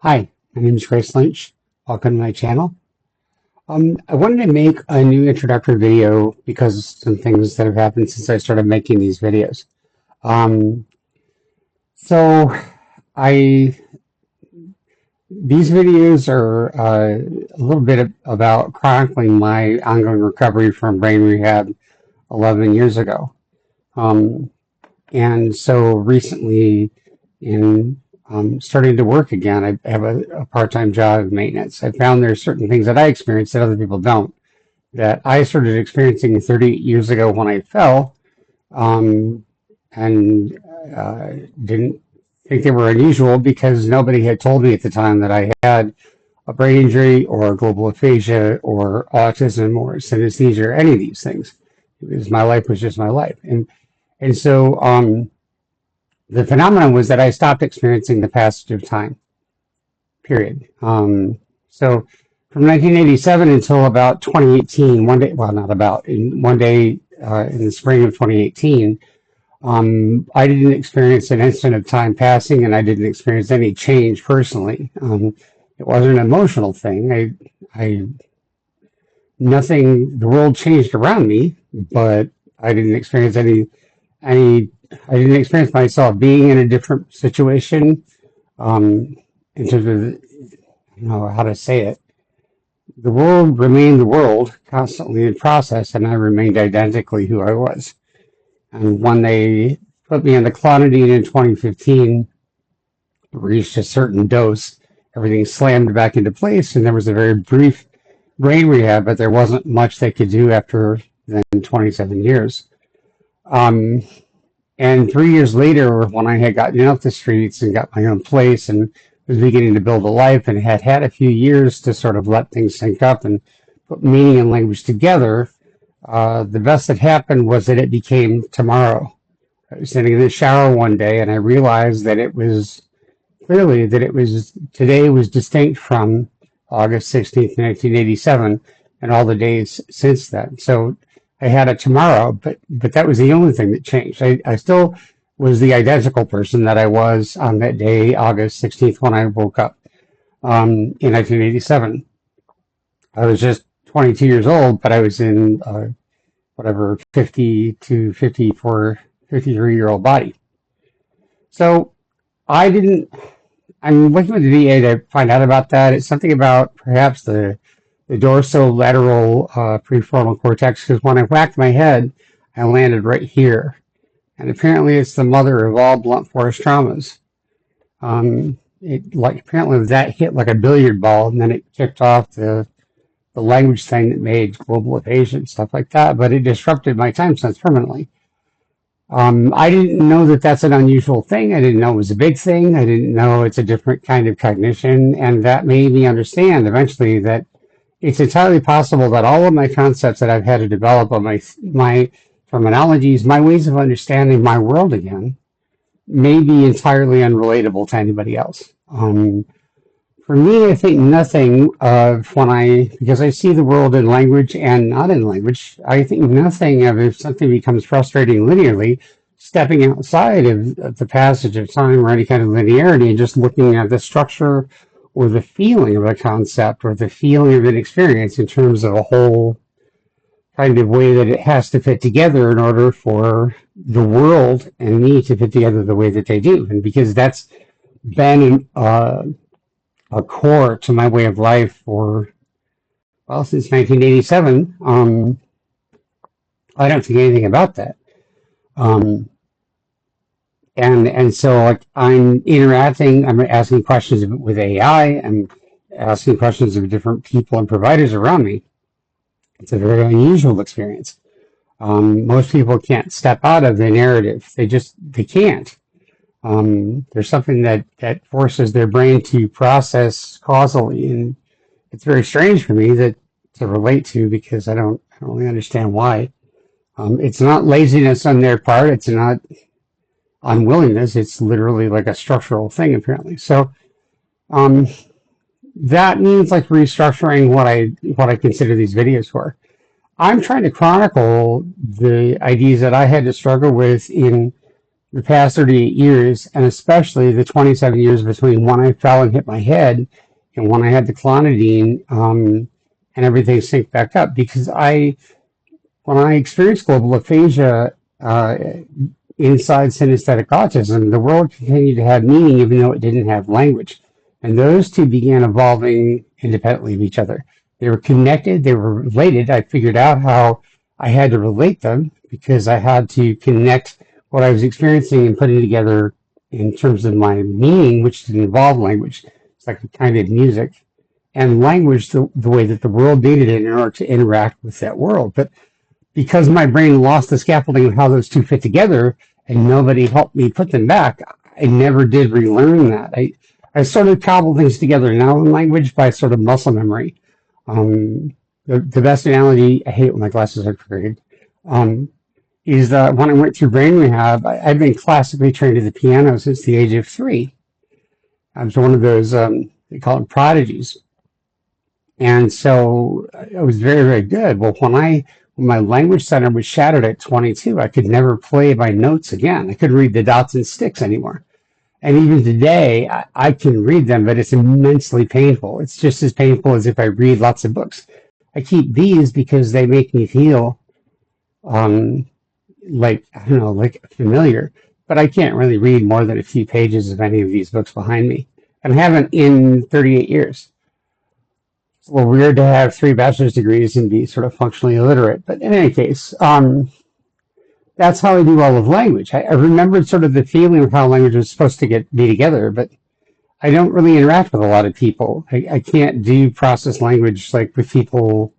Hi, my name is Grace Lynch. Welcome to my channel. I wanted to make a new introductory video because of some things that have happened since I started making these videos. Um, so I these videos are a little bit about chronicling my ongoing recovery from brain rehab 11 years ago. And so recently, in starting to work again, I have a part-time job of maintenance. I found there are certain things that I experience that other people don't, that I started experiencing 38 years ago when I fell, and didn't think they were unusual because nobody had told me at the time that I had a brain injury or global aphasia or autism or synesthesia or any of these things. Because my life was just my life. And so the phenomenon was that I stopped experiencing the passage of time, period. So from 1987 until about 2018, one day, well, not about, one day in the spring of 2018, I didn't experience an instant of time passing, and I didn't experience any change personally. It wasn't an emotional thing. Nothing, the world changed around me, but I didn't experience I didn't experience myself being in a different situation, in terms of, I don't know how to say it. The world remained the world, constantly in process, and I remained identically who I was. And when they put me on the clonidine in 2015, reached a certain dose, everything slammed back into place, and there was a very brief brain rehab, but there wasn't much they could do after then 27 years. And 3 years later, when I had gotten off the streets and got my own place and was beginning to build a life and had had a few years to sort of let things sync up and put meaning and language together, the best that happened was that it became tomorrow. I was sitting in the shower one day and I realized that it was clearly that it was today was distinct from August 16th, 1987, and all the days since then. So I had a tomorrow, but that was the only thing that changed. I still was the identical person that I was on that day, August 16th, when I woke up in 1987. I was just 22 years old, but I was in whatever 50 to 54, 53-year-old body. So I'm working with the VA to find out about that. It's something about perhaps the dorsolateral prefrontal cortex, because when I whacked my head, I landed right here. And apparently it's the mother of all blunt force traumas. Apparently that hit like a billiard ball, and then it kicked off the language thing that made global aphasia and stuff like that, but it disrupted my time sense permanently. I didn't know that that's an unusual thing. I didn't know it was a big thing. I didn't know it's a different kind of cognition, and that made me understand eventually that it's entirely possible that all of my concepts that I've had to develop on my terminologies, my ways of understanding my world again, may be entirely unrelatable to anybody else. For me, I think nothing of because I see the world in language and not in language, I think nothing of if something becomes frustrating linearly, stepping outside of the passage of time or any kind of linearity and just looking at the structure or the feeling of a concept or the feeling of an experience in terms of a whole kind of way that it has to fit together in order for the world and me to fit together the way that they do. And because that's been a core to my way of life since 1987, I don't think anything about that. And so like I'm interacting, I'm asking questions with AI, I'm asking questions of different people and providers around me. It's a very unusual experience. Most people can't step out of the narrative. They can't. There's something that forces their brain to process causally, and it's very strange for me to relate to because I don't really understand why. It's not laziness on their part. It's not unwillingness. It's literally like a structural thing, apparently. So that means like restructuring what I consider these videos for. I'm trying to chronicle the ideas that I had to struggle with in the past 38 years, and especially the 27 years between when I fell and hit my head and when I had the clonidine, and everything synced back up. Because when I experienced global aphasia inside synesthetic autism, the world continued to have meaning even though it didn't have language. And those two began evolving independently of each other. They were connected, they were related. I figured out how I had to relate them because I had to connect what I was experiencing and putting together in terms of my meaning, which didn't involve language. It's like a kind of music. And language, the way that the world needed it in order to interact with that world. But because my brain lost the scaffolding of how those two fit together and nobody helped me put them back, I never did relearn that. I sort of cobble things together now in language by sort of muscle memory. The best analogy, I hate when my glasses are crooked, is that when I went through brain rehab, I've been classically trained to the piano since the age of 3. I was one of those, they call them prodigies. And so I was very, very good. Well, when my language center was shattered at 22, I could never play my notes again. I couldn't read the dots and sticks anymore. And even today, I can read them, but it's immensely painful. It's just as painful as if I read lots of books. I keep these because they make me feel like, I don't know, like familiar. But I can't really read more than a few pages of any of these books behind me. And I haven't in 38 years. It's a little weird to have 3 bachelor's degrees and be sort of functionally illiterate. But in any case, that's how I do all of language. I remembered sort of the feeling of how language was supposed to be together, but I don't really interact with a lot of people. I can't do process language like with people.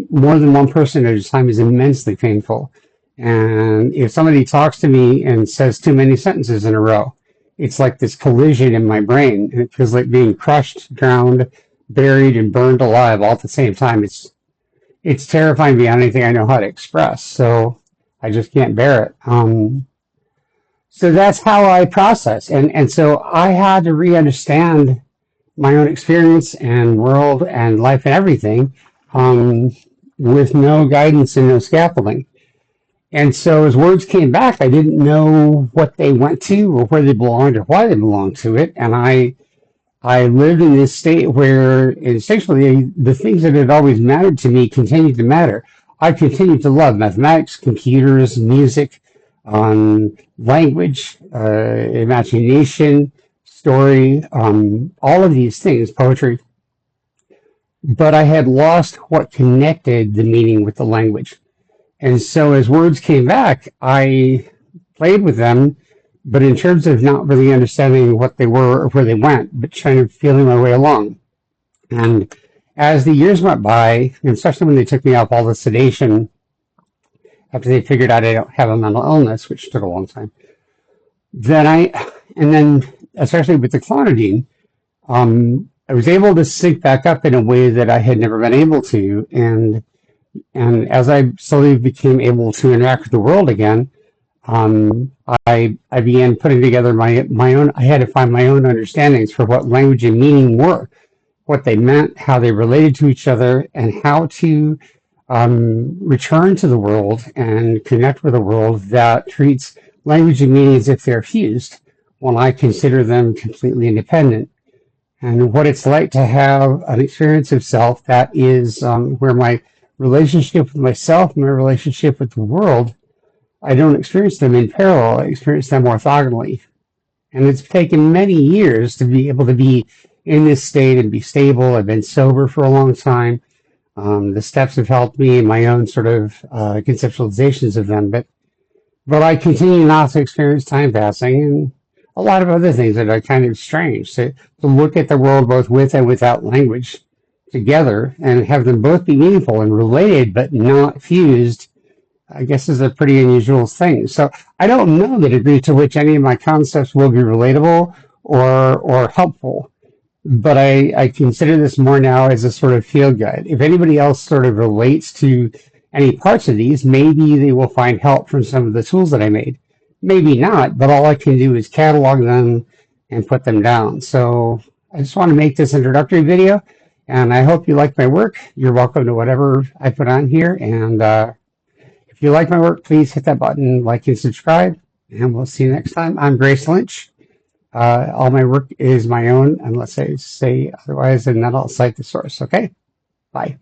More than one person at a time is immensely painful. And if somebody talks to me and says too many sentences in a row, it's like this collision in my brain. And it feels like being crushed, drowned, buried, and burned alive all at the same time. It's terrifying beyond anything I know how to express. So I just can't bear it. So that's how I process. And so I had to re-understand my own experience and world and life and everything with no guidance and no scaffolding. And so as words came back, I didn't know what they went to or where they belonged or why they belonged to it. And I lived in this state where essentially the things that had always mattered to me continued to matter. I continued to love mathematics, computers, music, language, imagination, story, all of these things, poetry. But I had lost what connected the meaning with the language. And so as words came back, I played with them, but in terms of not really understanding what they were or where they went, but trying to feeling my way along. And as the years went by, and especially when they took me off all the sedation, after they figured out I don't have a mental illness, which took a long time, then especially with the clonidine, I was able to sync back up in a way that I had never been able to. And as I slowly became able to interact with the world again, I began putting together my own. I had to find my own understandings for what language and meaning were, what they meant, how they related to each other, and how to return to the world and connect with a world that treats language and meaning as if they're fused, when I consider them completely independent. And what it's like to have an experience of self that is where my relationship with myself, my relationship with the world, I don't experience them in parallel. I experience them orthogonally. And it's taken many years to be able to be in this state and be stable. I've been sober for a long time. The steps have helped me in my own sort of conceptualizations of them. But I continue not to experience time passing and a lot of other things that are kind of strange. To look at the world both with and without language together and have them both be meaningful and related but not fused, I guess, is a pretty unusual thing. So I don't know the degree to which any of my concepts will be relatable or helpful, but I consider this more now as a sort of field guide. If anybody else sort of relates to any parts of these, maybe they will find help from some of the tools that I made. Maybe not, but all I can do is catalog them and put them down. So I just want to make this introductory video, and I hope you like my work. You're welcome to whatever I put on here, and if you like my work, please hit that button, like and subscribe. and we'll see you next time. I'm Grace Lynch. All my work is my own, unless I say otherwise, and then I'll cite the source. Okay? Bye.